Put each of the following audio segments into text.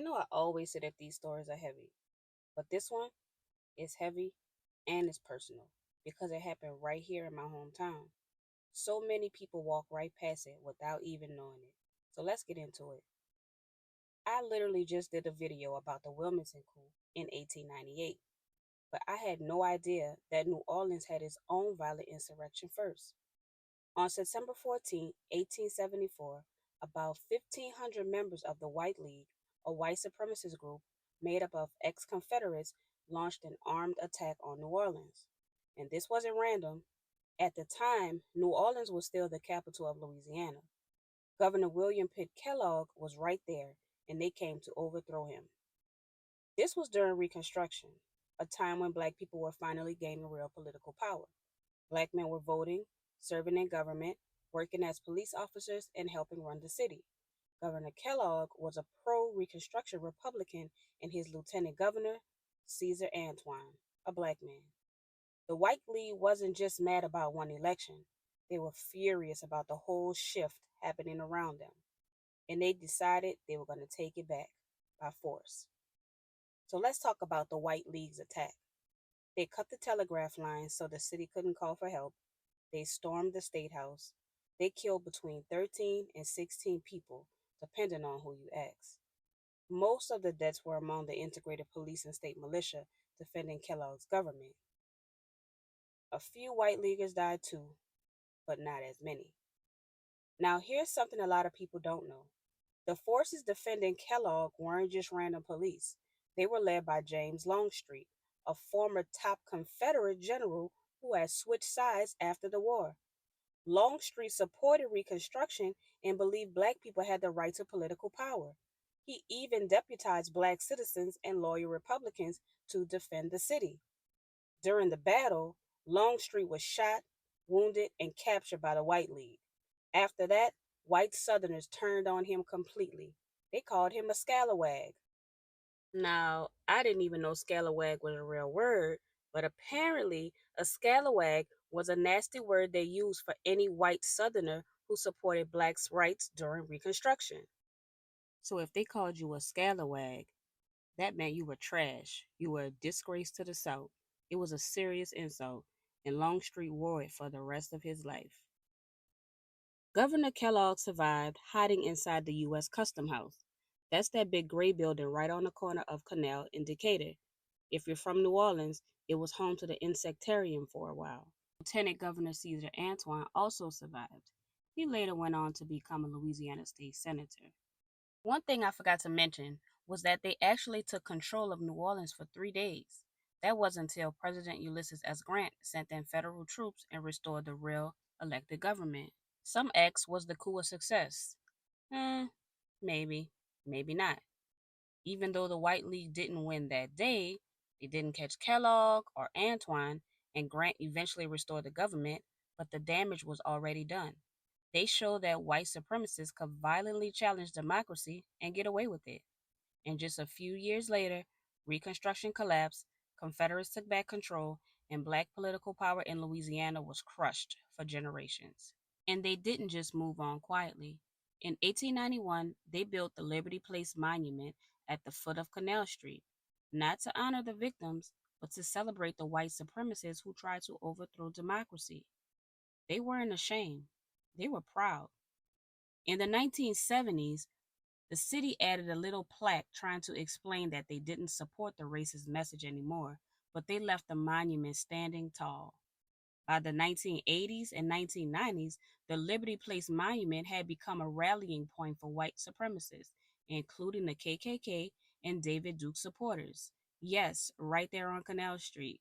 know I always say that these stories are heavy, but this one is heavy and it's personal because it happened right here in my hometown. So many people walk right past it without even knowing it. So let's get into it. I literally just did a video about the Wilmington coup in 1898, but I had no idea that New Orleans had its own violent insurrection first. On September 14, 1874, about 1,500 members of the White League, a white supremacist group made up of ex Confederates, launched an armed attack on New Orleans. And this wasn't random. At the time, New Orleans was still the capital of Louisiana. Governor William Pitt Kellogg was right there, and they came to overthrow him. This was during Reconstruction, a time when black people were finally gaining real political power. Black men were voting, serving in government, working as police officers, and helping run the city. Governor Kellogg was a pro Reconstruction Republican, and his lieutenant governor, Caesar Antoine, a black man. The White League wasn't just mad about one election, they were furious about the whole shift happening around them, and they decided they were going to take it back by force. So let's talk about the White League's attack. They cut the telegraph lines so the city couldn't call for help. They stormed the State House. They killed between 13 and 16 people, depending on who you ask. Most of the deaths were among the integrated police and state militia defending Kellogg's government. A few White Leaguers died too, but not as many. Now, here's something a lot of people don't know. The forces defending Kellogg weren't just random police. They were led by James Longstreet, a former top Confederate general who had switched sides after the war. Longstreet supported Reconstruction and believed black people had the right to political power. He even deputized black citizens and loyal Republicans to defend the city. During the battle, Longstreet was shot, wounded, and captured by the White League. After that, white Southerners turned on him completely. They called him a scalawag. Now, I didn't even know scalawag was a real word, but apparently a scalawag was a nasty word they used for any white Southerner who supported blacks' rights during Reconstruction. So if they called you a scalawag, that meant you were trash. You were a disgrace to the South. It was a serious insult, and Longstreet wore it for the rest of his life. Governor Kellogg survived hiding inside the U.S. Custom House. That's that big gray building right on the corner of Canal and Decatur. If you're from New Orleans, it was home to the insectarium for a while. Lieutenant Governor Caesar Antoine also survived. He later went on to become a Louisiana state senator. One thing I forgot to mention was that they actually took control of New Orleans for 3 days. That wasn't until President Ulysses S. Grant sent in federal troops and restored the real elected government. Some X was the coup a success. Maybe, maybe not. Even though the White League didn't win that day, they didn't catch Kellogg or Antoine, and Grant eventually restored the government, but the damage was already done. They showed that white supremacists could violently challenge democracy and get away with it. And just a few years later, Reconstruction collapsed, Confederates took back control, and black political power in Louisiana was crushed for generations. And they didn't just move on quietly. In 1891, they built the Liberty Place Monument at the foot of Canal Street, not to honor the victims, but to celebrate the white supremacists who tried to overthrow democracy. They weren't ashamed, they were proud. In the 1970s, the city added a little plaque trying to explain that they didn't support the racist message anymore, but they left the monument standing tall. By the 1980s and 1990s, the Liberty Place Monument had become a rallying point for white supremacists, including the KKK and David Duke supporters. Yes, right there on Canal Street.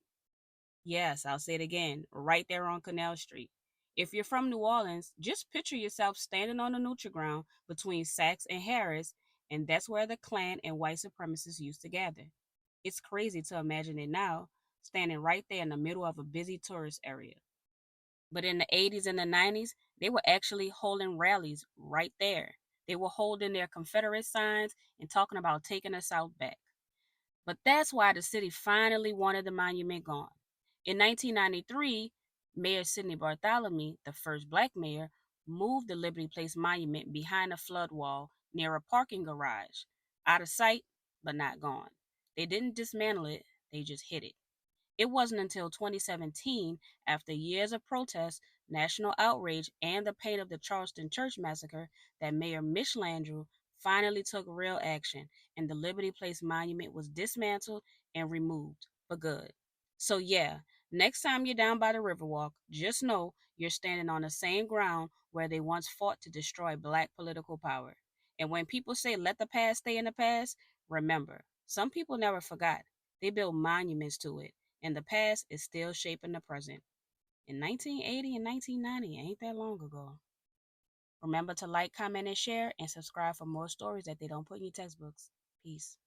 Yes, I'll say it again, right there on Canal Street. If you're from New Orleans, just picture yourself standing on the neutral ground between Saks and Harris, and that's where the Klan and white supremacists used to gather. It's crazy to imagine it now, standing right there in the middle of a busy tourist area. But in the 80s and the 90s, they were actually holding rallies right there. They were holding their Confederate signs and talking about taking the South back. But that's why the city finally wanted the monument gone. In 1993, Mayor Sidney Bartholomew, the first black mayor, moved the Liberty Place Monument behind a flood wall near a parking garage. Out of sight, but not gone. They didn't dismantle it, they just hid it. It wasn't until 2017, after years of protests, national outrage, and the pain of the Charleston Church massacre, that Mayor Mitch Landrieu finally took real action and the Liberty Place monument was dismantled and removed for good. So, yeah, next time you're down by the Riverwalk, just know you're standing on the same ground where they once fought to destroy black political power. And when people say let the past stay in the past, remember, some people never forgot. They built monuments to it, and the past is still shaping the present. In 1980 and 1990, ain't that long ago. Remember to like, comment, and share, and subscribe for more stories that they don't put in your textbooks. Peace.